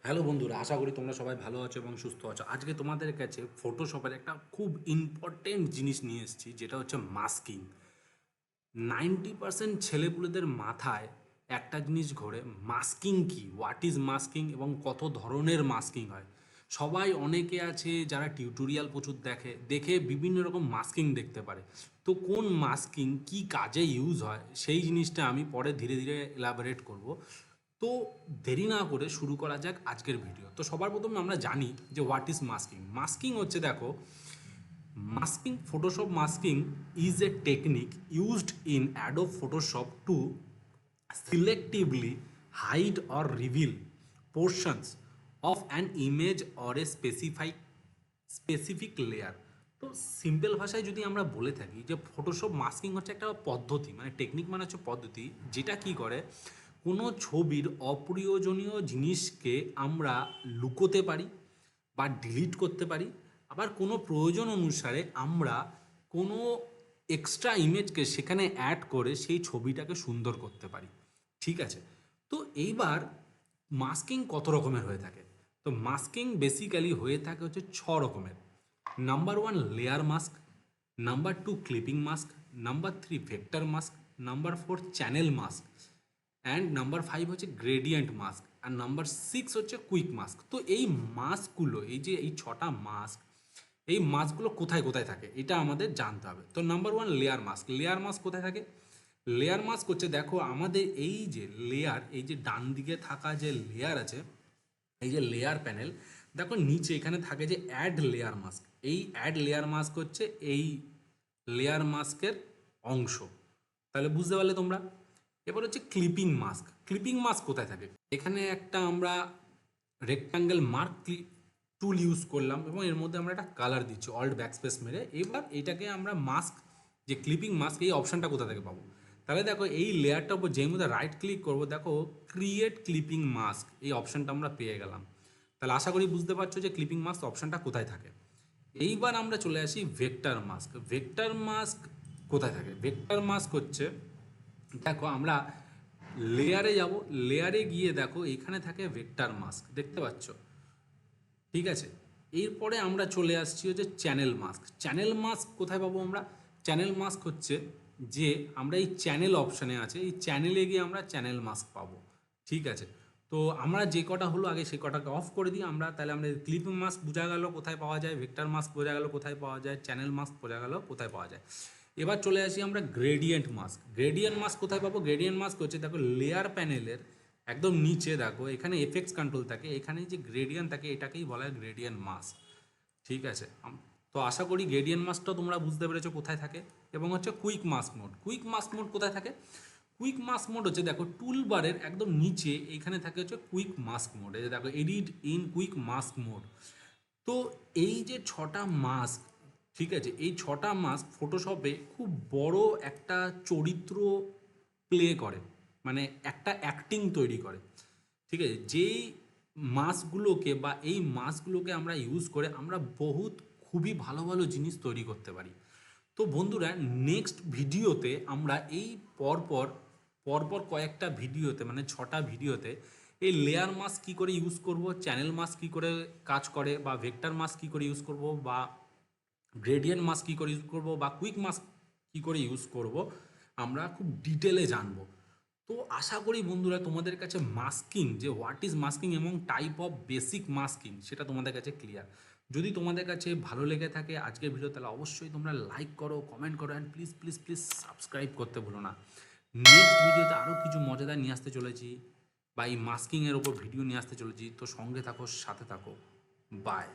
Hello বন্ধুরা, আশা করি তোমরা সবাই ভালো আছো এবং সুস্থ আছো। আজকে তোমাদের কাছে ফটোশপের একটা খুব ইম্পর্টেন্ট জিনিস নিয়ে এসেছি, যেটা হচ্ছে মাস্কিং। 90% ছেলেপুলেদের মাথায় একটা জিনিস ঘোরে, মাস্কিং কি, হোয়াট ইজ মাস্কিং এবং কত ধরনের মাস্কিং হয়। সবাই অনেকে আছে যারা টিউটোরিয়াল প্রচুর দেখে দেখে বিভিন্ন রকম মাস্কিং দেখতে পারে। তো কোন মাস্কিং কি কাজে ইউজ হয় সেই জিনিসটা আমি পরে ধীরে ধীরে এলাবোরেট করব। তো দেরি না করে শুরু করা যাক আজকের ভিডিও। তো সবার প্রথমে আমরা জানি যে হোয়াট ইজ মাস্কিং। মাস্কিং হচ্ছে, দেখো, masking photoshop masking is a technique used in Adobe Photoshop to selectively hide or reveal portions of an image or a specific layer. তো সিম্পল ভাষায় যদি আমরা বলে থাকি যে ফটোশপ মাস্কিং হচ্ছে একটা পদ্ধতি, মানে টেকনিক, মানে হচ্ছে পদ্ধতি, যেটা কি করে কোনো ছবির অপ্রয়োজনীয় জিনিসকে আমরা লুকোতে পারি বা ডিলিট করতে পারি। আবার কোনো প্রয়োজন অনুসারে আমরা কোনো এক্সট্রা ইমেজকে সেখানে অ্যাড করে সেই ছবিটাকে সুন্দর করতে পারি। ঠিক আছে? তো এইবার মাস্কিং কত রকমের হয়ে থাকে? তো মাস্কিং বেসিক্যালি হয়ে থাকে হচ্ছে 6 রকমের। Number 1 layer mask, number 2 clipping mask, number 3 vector mask, number 4 channel mask, and number 5 হচ্ছে গ্রেডিয়েন্ট মাস্ক, আর নাম্বার 6 হচ্ছে কুইক মাস্ক। তো এই মাস্কগুলো, এই যে এই 6টা মাস্ক, এই মাস্কগুলো কোথায় কোথায় থাকে এটা আমাদের জানতে হবে। তো number 1 layer mask. Layer mask কোথায় থাকে? লেয়ার মাস্ক হচ্ছে, দেখো, আমাদের এই যে লেয়ার, এই যে ডান দিকে থাকা যে লেয়ার আছে, এই যে লেয়ার প্যানেল, দেখো নিচে এখানে থাকে যে অ্যাড লেয়ার মাস্ক। এই অ্যাড লেয়ার মাস্ক হচ্ছে এই লেয়ার মাস্কের অংশ। তাহলে বুঝতে পারলে তোমরা? এবার হচ্ছে ক্লিপিং মাস্ক। ক্লিপিং মাস্ক কোথায় থাকে? এখানে একটা আমরা রেক্টাঙ্গেল মার্ক টুল ইউজ করলাম এবং এর মধ্যে আমরা একটা কালার দিচ্ছি অল্ট ব্যাকস্পেস মেরে। এবার এটাকে আমরা মাস্ক, যে ক্লিপিং মাস্ক, এই অপশানটা কোথা থেকে পাবো? তাহলে দেখো এই লেয়ারটার উপর যেই মধ্যে রাইট ক্লিক করবো, দেখো ক্রিয়েট ক্লিপিং মাস্ক, এই অপশানটা আমরা পেয়ে গেলাম। তাহলে আশা করি বুঝতে পারছো যে ক্লিপিং মাস্ক অপশানটা কোথায় থাকে। এইবার আমরা চলে আসি ভেক্টর মাস্ক। ভেক্টর মাস্ক কোথায় থাকে? ভেক্টর মাস্ক হচ্ছে, দেখো আমরা লেয়ারে যাব, লেয়ারে গিয়ে দেখো এখানে থাকে ভেক্টর মাস্ক, দেখতে পাচ্ছ? ঠিক আছে, এরপরে আমরা চলে আসছি হচ্ছে চ্যানেল মাস্ক। চ্যানেল মাস্ক কোথায় পাবো আমরা? চ্যানেল মাস্ক হচ্ছে যে আমরা এই চ্যানেল অপশানে আছে, এই চ্যানেলে গিয়ে আমরা চ্যানেল মাস্ক পাবো। ঠিক আছে, তো আমরা যে কটা হলো আগে সে কটাকে অফ করে দিই আমরা। তাহলে আমরা ক্লিপিং মাস্ক বোঝা গেল কোথায় পাওয়া যায়, ভেক্টর মাস্ক বোঝা গেল কোথায় পাওয়া যায়, চ্যানেল মাস্ক বোঝা গেল কোথায় পাওয়া যায়। এবার চলে আসি আমরা গ্রেডিয়েন্ট মাস্ক। গ্রেডিয়েন্ট মাস্ক কোথায় পাবো? গ্রেডিয়েন্ট মাস্ক হচ্ছে, দেখো লেয়ার প্যানেলের একদম নিচে দেখো এখানে এফেক্টস কন্ট্রোল থাকে, এখানে যে গ্রেডিয়েন্ট থাকে এটাকেই বলা হয় গ্রেডিয়েন্ট মাস্ক। ঠিক আছে, তো আশা করি গ্রেডিয়েন্ট মাস্কটা তোমরা বুঝতে পেরেছো কোথায় থাকে। এবং হচ্ছে quick mask mode. Quick mask mode কোথায় থাকে? কুইক মাস্ক মোড হচ্ছে, দেখো টুল বারের একদম নিচে এইখানে থাকে হচ্ছে কুইক মাস্ক মোড। এই যে দেখো edit in quick mask mode. তো এই যে 6টা মাস্ক, ঠিক আছে, এই 6টা মাস্ক ফটোশপে খুব বড় একটা চরিত্র প্লে করে, মানে একটা অ্যাক্টিং তৈরি করে। ঠিক আছে, যেই মাস্কগুলোকে বা এই মাস্কগুলোকে আমরা ইউজ করে আমরা বহুত খুবই ভালো ভালো জিনিস তৈরি করতে পারি। তো বন্ধুরা, নেক্সট ভিডিওতে আমরা এই পরপর পরপর কয়েকটা ভিডিওতে, মানে 6টা ভিডিওতে, এই লেয়ার মাস্ক কী করে ইউজ করব, চ্যানেল মাস্ক কী করে কাজ করে, বা ভেক্টর মাস্ক কী করে ইউজ করব, বা গ্রেডিয়েন্ট মাস্ক কী করে ইউজ করব, বা কুইক মাস্ক কী করে ইউজ করব, আমরা খুব ডিটেলে জানবো। তো আশা করি বন্ধুরা তোমাদের কাছে মাস্কিং, যে হোয়াট ইজ মাস্কিং এবং টাইপ অফ বেসিক মাস্কিং, সেটা তোমাদের কাছে ক্লিয়ার। যদি তোমাদের কাছে ভালো লেগে থাকে আজকের ভিডিও, তাহলে অবশ্যই তোমরা লাইক করো, কমেন্ট করো, and please please please subscribe করতে ভুলো না। নেক্সট ভিডিওতে আরও কিছু মজাদার নিয়ে আসতে চলেছি, বা এই মাস্কিংয়ের ওপর ভিডিও নিয়ে আসতে চলেছি। তো সঙ্গে থাকো, সাথে থাকো। বাই।